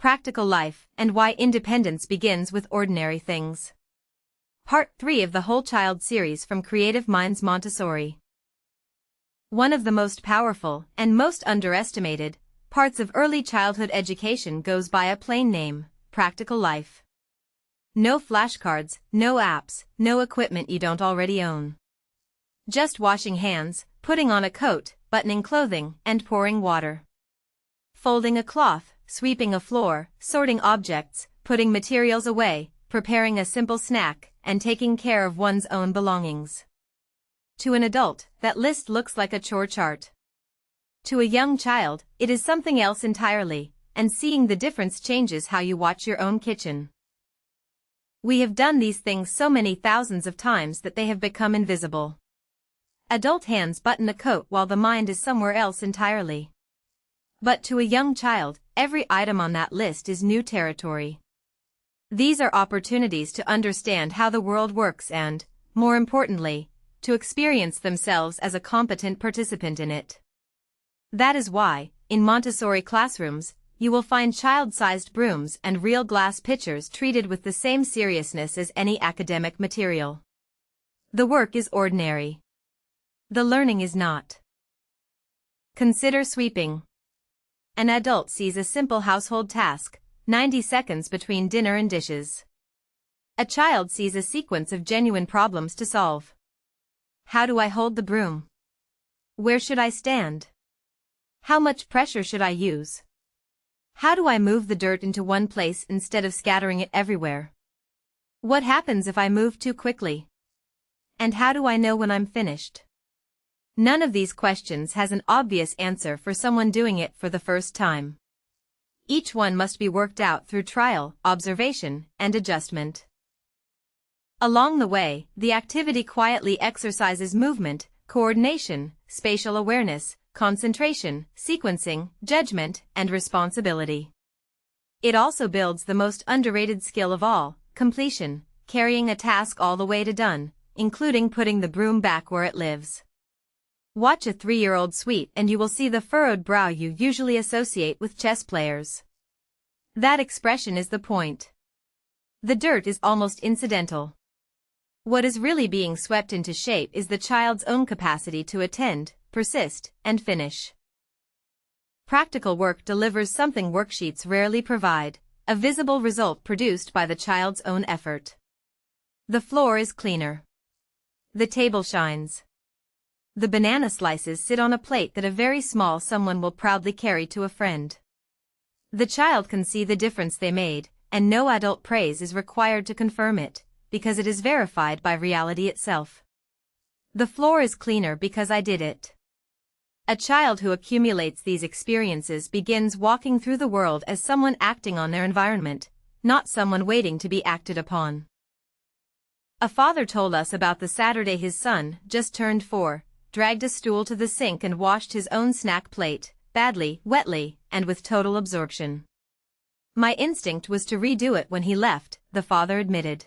Practical Life, and Why Independence Begins with Ordinary Things. Part 3 of the Whole Child series from Creative Minds Montessori. One of the most powerful, and most underestimated, parts of early childhood education goes by a plain name: Practical Life. No flashcards, no apps, no equipment you don't already own. Just washing hands, putting on a coat, buttoning clothing, and pouring water. Folding a cloth, sweeping a floor, sorting objects, putting materials away, preparing a simple snack, and taking care of one's own belongings. To an adult, that list looks like a chore chart. To a young child, it is something else entirely, and seeing the difference changes how you watch your own kitchen. We have done these things so many thousands of times that they have become invisible. Adult hands button a coat while the mind is somewhere else entirely. But to a young child, every item on that list is new territory. These are opportunities to understand how the world works and, more importantly, to experience themselves as a competent participant in it. That is why, in Montessori classrooms, you will find child-sized brooms and real glass pitchers treated with the same seriousness as any academic material. The work is ordinary. The learning is not. Consider sweeping. An adult sees a simple household task, 90 seconds between dinner and dishes. A child sees a sequence of genuine problems to solve. How do I hold the broom? Where should I stand? How much pressure should I use? How do I move the dirt into one place instead of scattering it everywhere? What happens if I move too quickly? And how do I know when I'm finished? None of these questions has an obvious answer for someone doing it for the first time. Each one must be worked out through trial, observation, and adjustment. Along the way, the activity quietly exercises movement, coordination, spatial awareness, concentration, sequencing, judgment, and responsibility. It also builds the most underrated skill of all: completion, carrying a task all the way to done, including putting the broom back where it lives. Watch a 3-year-old sweep and you will see the furrowed brow you usually associate with chess players. That expression is the point. The dirt is almost incidental. What is really being swept into shape is the child's own capacity to attend, persist, and finish. Practical work delivers something worksheets rarely provide: a visible result produced by the child's own effort. The floor is cleaner. The table shines. The banana slices sit on a plate that a very small someone will proudly carry to a friend. The child can see the difference they made, and no adult praise is required to confirm it, because it is verified by reality itself. The floor is cleaner because I did it. A child who accumulates these experiences begins walking through the world as someone acting on their environment, not someone waiting to be acted upon. A father told us about the Saturday his son, just turned 4, dragged a stool to the sink and washed his own snack plate, badly, wetly, and with total absorption. My instinct was to redo it when he left, the father admitted.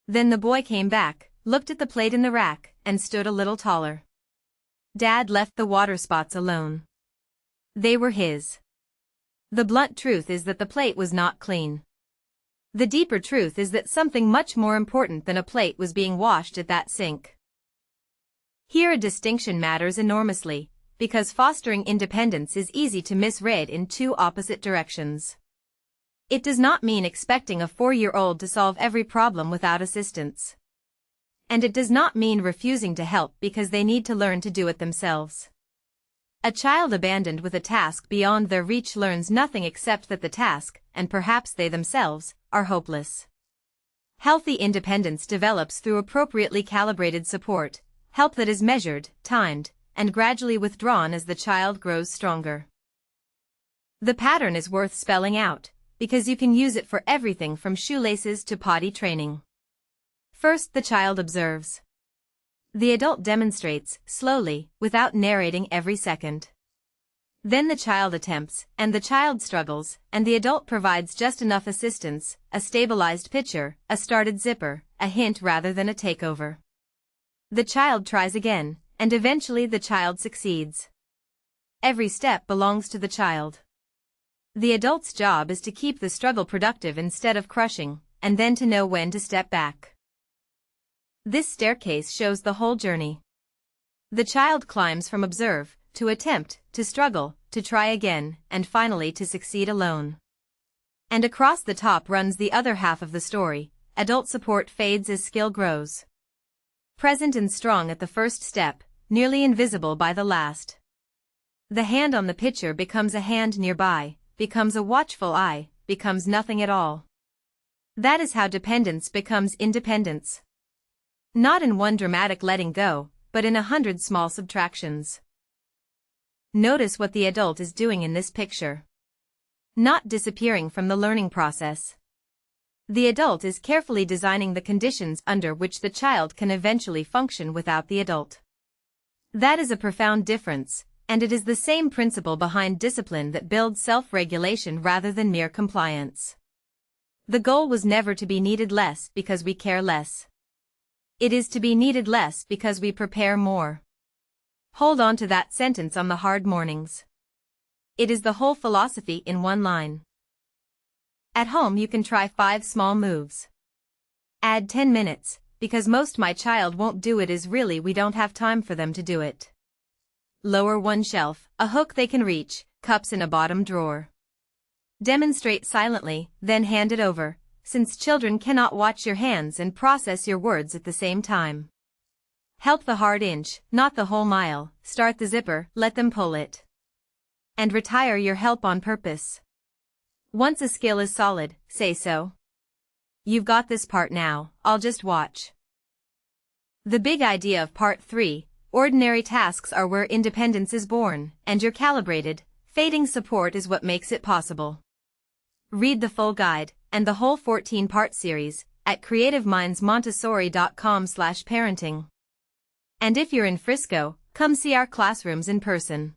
Then the boy came back, looked at the plate in the rack, and stood a little taller. Dad left the water spots alone. They were his. The blunt truth is that the plate was not clean. The deeper truth is that something much more important than a plate was being washed at that sink. Here a distinction matters enormously, because fostering independence is easy to misread in two opposite directions. It does not mean expecting a 4-year-old to solve every problem without assistance. And it does not mean refusing to help because they need to learn to do it themselves. A child abandoned with a task beyond their reach learns nothing except that the task, and perhaps they themselves, are hopeless. Healthy independence develops through appropriately calibrated support, help that is measured, timed, and gradually withdrawn as the child grows stronger. The pattern is worth spelling out, because you can use it for everything from shoelaces to potty training. First, the child observes. The adult demonstrates, slowly, without narrating every second. Then the child attempts, and the child struggles, and the adult provides just enough assistance: a stabilized pitcher, a started zipper, a hint rather than a takeover. The child tries again, and eventually the child succeeds. Every step belongs to the child. The adult's job is to keep the struggle productive instead of crushing, and then to know when to step back. This staircase shows the whole journey. The child climbs from observe, to attempt, to struggle, to try again, and finally to succeed alone. And across the top runs the other half of the story. Adult support fades as skill grows. Present and strong at the first step, nearly invisible by the last. The hand on the picture becomes a hand nearby, becomes a watchful eye, becomes nothing at all. That is how dependence becomes independence. Not in one dramatic letting go, but in 100 small subtractions. Notice what the adult is doing in this picture. Not disappearing from the learning process. The adult is carefully designing the conditions under which the child can eventually function without the adult. That is a profound difference, and it is the same principle behind discipline that builds self-regulation rather than mere compliance. The goal was never to be needed less because we care less. It is to be needed less because we prepare more. Hold on to that sentence on the hard mornings. It is the whole philosophy in one line. At home you can try 5 small moves. Add 10 minutes, because most my child won't do it is really we don't have time for them to do it. Lower one shelf, a hook they can reach, cups in a bottom drawer. Demonstrate silently, then hand it over, since children cannot watch your hands and process your words at the same time. Help the hard inch, not the whole mile, start the zipper, let them pull it. And retire your help on purpose. Once a skill is solid, say so. You've got this part now, I'll just watch. The big idea of part 3, ordinary tasks are where independence is born, and your calibrated, fading support is what makes it possible. Read the full guide, and the whole 14-part series, at creativemindsmontessori.com/parenting. And if you're in Frisco, come see our classrooms in person.